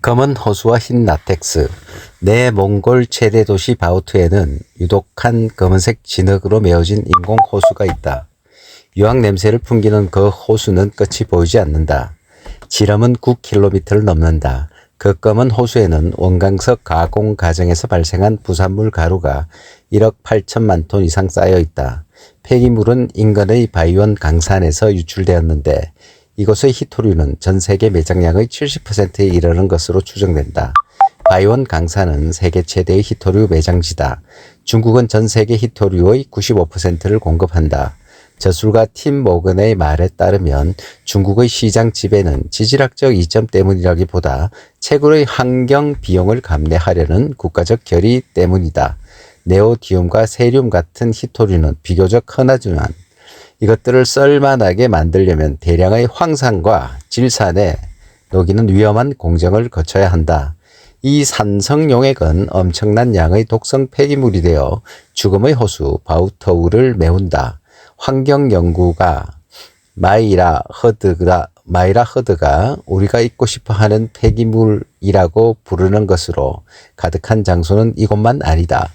검은 호수와 흰 라텍스. 내몽골 최대 도시 바우트에는 유독한 검은색 진흙으로 메어진 인공 호수가 있다. 유황 냄새를 풍기는 그 호수는 끝이 보이지 않는다. 지름은 9km를 넘는다. 그 검은 호수에는 원광석 가공 과정에서 발생한 부산물 가루가 1억 8천만 톤 이상 쌓여 있다. 폐기물은 인근의 바이온 강산에서 유출되었는데 이곳의 히토류는 전 세계 매장량의 70%에 이르는 것으로 추정된다. 바이온 강산은 세계 최대의 히토류 매장지다. 중국은 전 세계 히토류의 95%를 공급한다. 저술가 팀 모건의 말에 따르면 중국의 시장 지배는 지질학적 이점 때문이라기보다 채굴의 환경 비용을 감내하려는 국가적 결의 때문이다. 네오디움과 세륨 같은 히토류는 비교적 흔하지만 이것들을 썰만하게 만들려면 대량의 황산과 질산에 녹이는 위험한 공정을 거쳐야 한다. 이 산성용액은 엄청난 양의 독성 폐기물이 되어 죽음의 호수 바우터우를 메운다. 환경연구가 마이라 허드가 우리가 잊고 싶어하는 폐기물이라고 부르는 것으로 가득한 장소는 이곳만 아니다.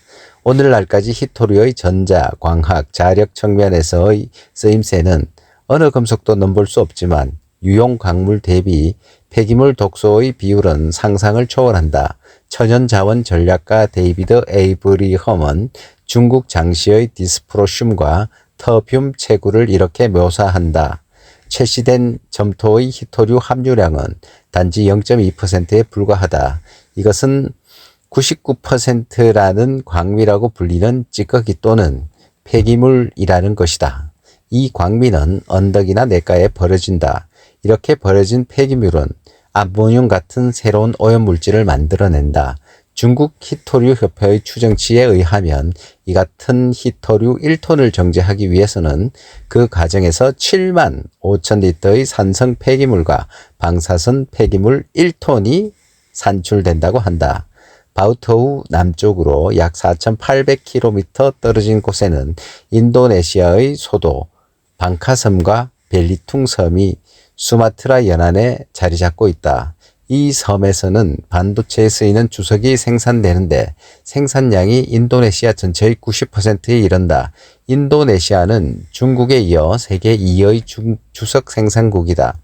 오늘날까지 히토류의 전자, 광학, 자력 측면에서의 쓰임새는 어느 금속도 넘볼 수 없지만 유용 광물 대비 폐기물 독소의 비율은 상상을 초월한다. 천연자원 전략가 데이비드 에이브리험은 중국 장시의 디스프로슘과 터뷴 채굴을 이렇게 묘사한다. 채취된 점토의 히토류 함유량은 단지 0.2%에 불과하다. 이것은 99%라는 광미라고 불리는 찌꺼기 또는 폐기물이라는 것이다. 이 광미는 언덕이나 냇가에 버려진다. 이렇게 버려진 폐기물은 암모늄 같은 새로운 오염물질을 만들어낸다. 중국 히토류 협회의 추정치에 의하면 이 같은 히토류 1톤을 정제하기 위해서는 그 과정에서 7만 5천 리터의 산성 폐기물과 방사선 폐기물 1톤이 산출된다고 한다. 바우터우 남쪽으로 약 4,800km 떨어진 곳에는 인도네시아의 소도 방카섬과 벨리퉁 섬이 수마트라 연안에 자리 잡고 있다. 이 섬에서는 반도체에 쓰이는 주석이 생산되는데 생산량이 인도네시아 전체의 90%에 이른다. 인도네시아는 중국에 이어 세계 2위의 주석 생산국이다.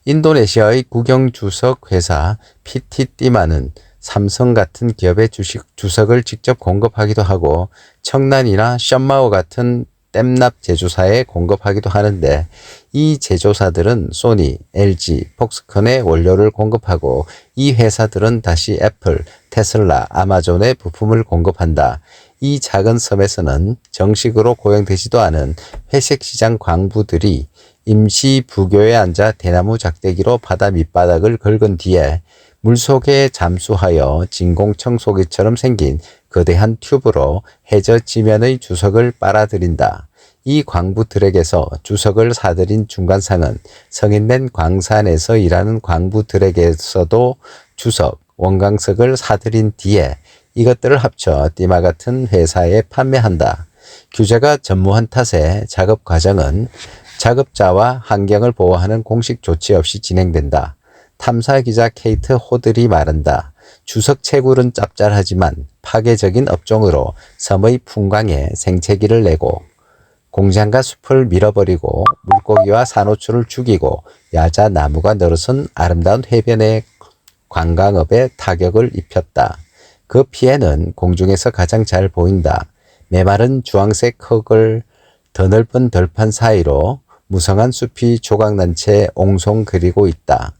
인도네시아의 국영주석 회사 PTT만은 삼성 같은 기업의 주석을 직접 공급하기도 하고 청란이나 션마오 같은 댐납 제조사에 공급하기도 하는데 이 제조사들은 소니, LG, 폭스콘에 원료를 공급하고 이 회사들은 다시 애플, 테슬라, 아마존에 부품을 공급한다. 이 작은 섬에서는 정식으로 고용되지도 않은 회색시장 광부들이 임시 부교에 앉아 대나무 작대기로 바다 밑바닥을 긁은 뒤에 물속에 잠수하여 진공청소기처럼 생긴 거대한 튜브로 해저 지면의 주석을 빨아들인다. 이 광부들에게서 주석을 사들인 중간상은 성인된 광산에서 일하는 광부들에게서도 주석, 원광석을 사들인 뒤에 이것들을 합쳐 띠마 같은 회사에 판매한다. 규제가 전무한 탓에 작업 과정은 작업자와 환경을 보호하는 공식 조치 없이 진행된다. 탐사기자 케이트 호들이 말한다. 주석 채굴은 짭짤하지만 파괴적인 업종으로 섬의 풍광에 생채기를 내고 공장과 숲을 밀어버리고 물고기와 산호초를 죽이고 야자 나무가 늘어선 아름다운 해변의 관광업에 타격을 입혔다. 그 피해는 공중에서 가장 잘 보인다. 메마른 주황색 흙을 더 넓은 들판 사이로 무성한 숲이 조각난 채 옹송그리고 있다.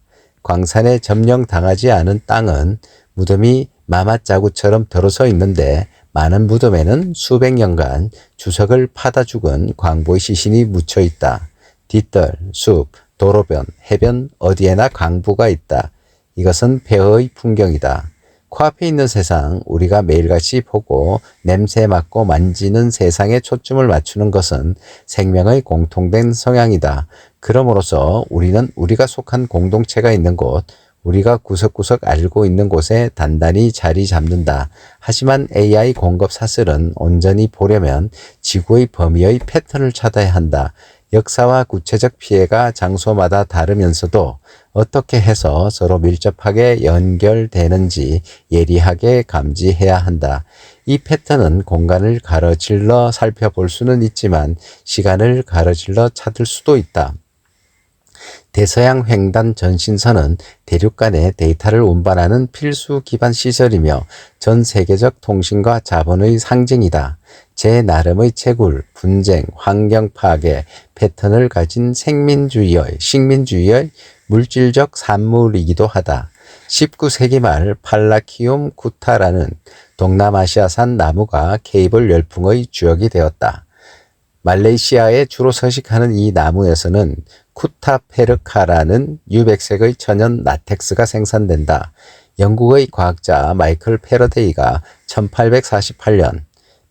광산에 점령당하지 않은 땅은 무덤이 마맛자구처럼 들어서 있는데 많은 무덤에는 수백 년간 주석을 파다 죽은 광부의 시신이 묻혀 있다. 뒤뜰, 숲, 도로변, 해변 어디에나 광부가 있다. 이것은 폐허의 풍경이다. 코앞에 있는 세상, 우리가 매일같이 보고 냄새 맡고 만지는 세상에 초점을 맞추는 것은 생명의 공통된 성향이다. 그러므로서 우리는 우리가 속한 공동체가 있는 곳, 우리가 구석구석 알고 있는 곳에 단단히 자리 잡는다. 하지만 AI 공급 사슬은 온전히 보려면 지구의 범위의 패턴을 찾아야 한다. 역사와 구체적 피해가 장소마다 다르면서도 어떻게 해서 서로 밀접하게 연결되는지 예리하게 감지해야 한다. 이 패턴은 공간을 가로질러 살펴볼 수는 있지만 시간을 가로질러 찾을 수도 있다. 대서양 횡단 전신선은 대륙 간의 데이터를 운반하는 필수 기반 시설이며 전 세계적 통신과 자본의 상징이다. 제 나름의 채굴, 분쟁, 환경 파괴 패턴을 가진 식민주의의 물질적 산물이기도 하다. 19세기 말 팔라키움 쿠타라는 동남아시아산 나무가 케이블 열풍의 주역이 되었다. 말레이시아에 주로 서식하는 이 나무에서는 쿠타페르카라는 유백색의 천연 라텍스가 생산된다. 영국의 과학자 마이클 패러데이가 1848년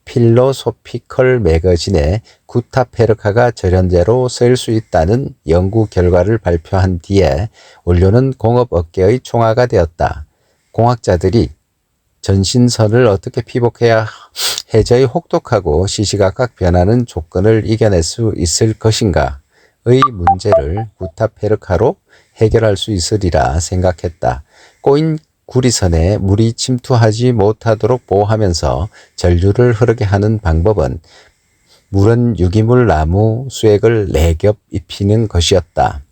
필로소피컬 매거진에 구타페르카가 절연제로 쓰일 수 있다는 연구 결과를 발표한 뒤에 원료는 공업업계의 총화가 되었다. 공학자들이 전신선을 어떻게 피복해야 해저의 혹독하고 시시각각 변하는 조건을 이겨낼 수 있을 것인가의 문제를 구타페르카로 해결할 수 있으리라 생각했다. 꼬인 구리선에 물이 침투하지 못하도록 보호하면서 전류를 흐르게 하는 방법은 물은 유기물 나무 수액을 4겹 입히는 것이었다.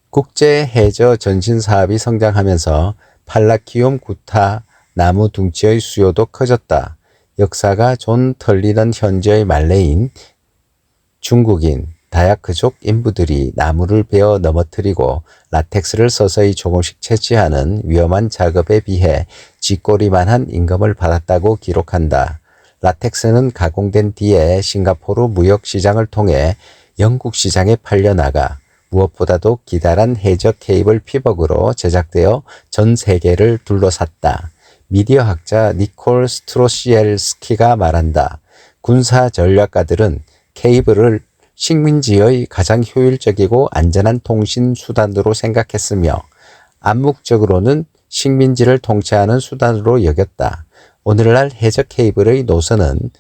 국제 해저 전신 사업이 성장하면서 팔라키움 구타 나무 둥치의 수요도 커졌다. 역사가 존 털리던 현지의 말레인, 중국인, 다야크족 인부들이 나무를 베어 넘어뜨리고 라텍스를 서서히 조금씩 채취하는 위험한 작업에 비해 쥐꼬리만한 임금을 받았다고 기록한다. 라텍스는 가공된 뒤에 싱가포르 무역시장을 통해 영국 시장에 팔려나가 무엇보다도 기다란 해저 케이블 피복으로 제작되어 전 세계를 둘러쌌다. 미디어학자 니콜 스트로시엘스키가 말한다. 군사 전략가들은 케이블을 식민지의 가장 효율적이고 안전한 통신 수단으로 생각했으며 암묵적으로는 식민지를 통치하는 수단으로 여겼다. 오늘날 해저 케이블의 노선은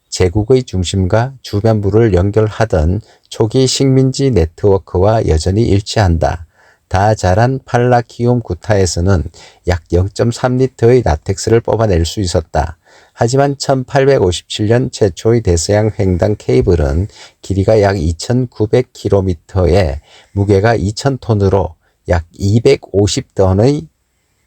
제국의 중심과 주변부를 연결하던 초기 식민지 네트워크와 여전히 일치한다. 다 자란 팔라키움 구타에서는 약 0.3리터의 라텍스를 뽑아낼 수 있었다. 하지만 1857년 최초의 대서양 횡단 케이블은 길이가 약 2,900km에 무게가 2,000톤으로 약 250톤의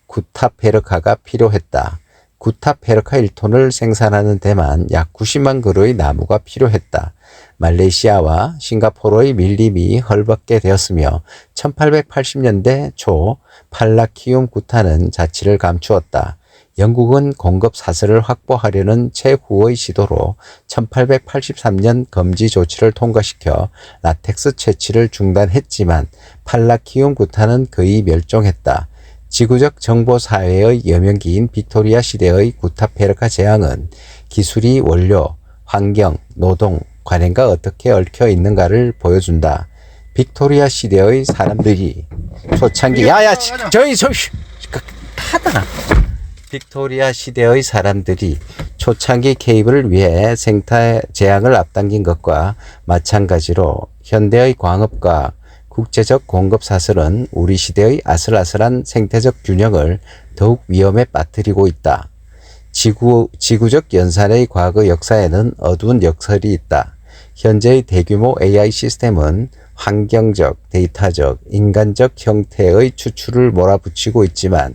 구타페르카가 필요했다. 구타페르카 1톤을 생산하는 데만 약 90만 그루의 나무가 필요했다. 말레이시아와 싱가포르의 밀림이 헐벗게 되었으며 1880년대 초 팔라키움 구타는 자취를 감추었다. 영국은 공급 사슬을 확보하려는 최후의 시도로 1883년 검지 조치를 통과시켜 라텍스 채취를 중단했지만 팔라키움 구타는 거의 멸종했다. 지구적 정보사회의 여명기인 빅토리아 시대의 구타페르카 제왕은 기술이 원료, 환경, 노동, 관행과 어떻게 얽혀 있는가를 보여준다. 빅토리아 시대의 사람들이 초창기 타다. 빅토리아 시대의 사람들이 초창기 케이블을 위해 생태 재앙을 앞당긴 것과 마찬가지로 현대의 광업과 국제적 공급 사슬은 우리 시대의 아슬아슬한 생태적 균형을 더욱 위험에 빠뜨리고 있다. 지구적 연산의 과거 역사에는 어두운 역설이 있다. 현재의 대규모 AI 시스템은 환경적, 데이터적, 인간적 형태의 추출을 몰아붙이고 있지만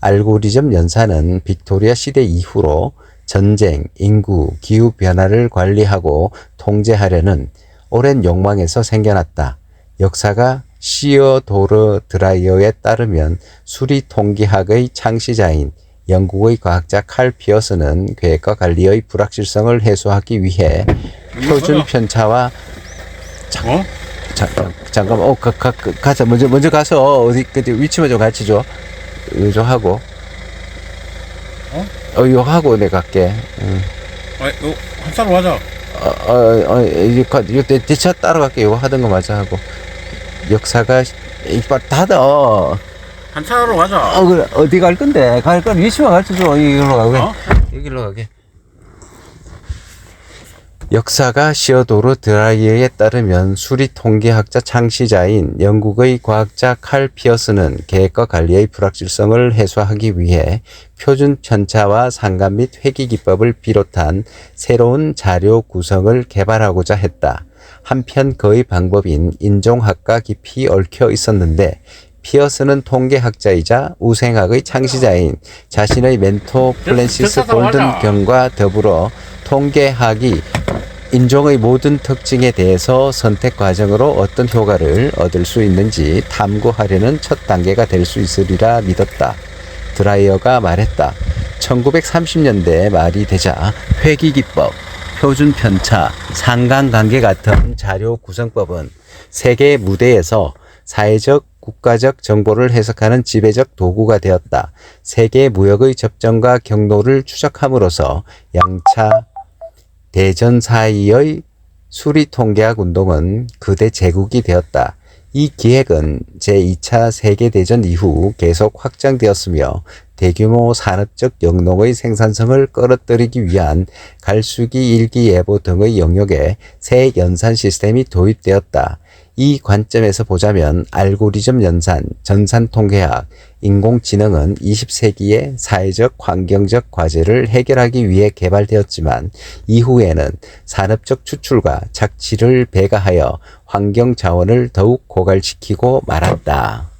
알고리즘 연산은 빅토리아 시대 이후로 전쟁, 인구, 기후변화를 관리하고 통제하려는 오랜 욕망에서 생겨났다. 역사가 시어도르 드라이어에 따르면 수리 통기학의 창시자인 영국의 과학자 칼 피어스는 계획과 관리의 불확실성을 해소하기 위해 표준 편차와 잠깐만 가자 먼저 가서 어디 위치만 좀 가르쳐줘. 요 하고 요 하고 내가 갈게. 한 차로 가자. 이거 대차 따라갈게. 이거 하던 거 맞아 하고. 역사가 이빨 닫아. 한 차로 가자. 그래. 어디 갈 건데? 갈 건 위치만 가르쳐줘. 여기로 가게. 여기로 가게. 역사가 시어도르 드라이어에 따르면 수리 통계학자 창시자인 영국의 과학자 칼 피어스는 계획과 관리의 불확실성을 해소하기 위해 표준 편차와 상관 및 회귀 기법을 비롯한 새로운 자료 구성을 개발하고자 했다. 한편 그의 방법인 인종학과 깊이 얽혀 있었는데 피어스는 통계학자이자 우생학의 창시자인 자신의 멘토 프랜시스 골든 경과 더불어 통계학이 인종의 모든 특징에 대해서 선택 과정으로 어떤 효과를 얻을 수 있는지 탐구하려는 첫 단계가 될 수 있으리라 믿었다. 드라이어가 말했다. 1930년대 말이 되자 회귀기법, 표준편차, 상관관계 같은 자료 구성법은 세계 무대에서 사회적, 국가적 정보를 해석하는 지배적 도구가 되었다. 세계 무역의 접점과 경로를 추적함으로써 양차 대전 사이의 수리통계학 운동은 그대 제국이 되었다. 이 기획은 제2차 세계대전 이후 계속 확장되었으며 대규모 산업적 영농의 생산성을 끌어들이기 위한 갈수기 일기예보 등의 영역에 새 연산 시스템이 도입되었다. 이 관점에서 보자면 알고리즘 연산, 전산 통계학, 인공지능은 20세기의 사회적, 환경적 과제를 해결하기 위해 개발되었지만 이후에는 산업적 추출과 착취를 배가하여 환경 자원을 더욱 고갈시키고 말았다.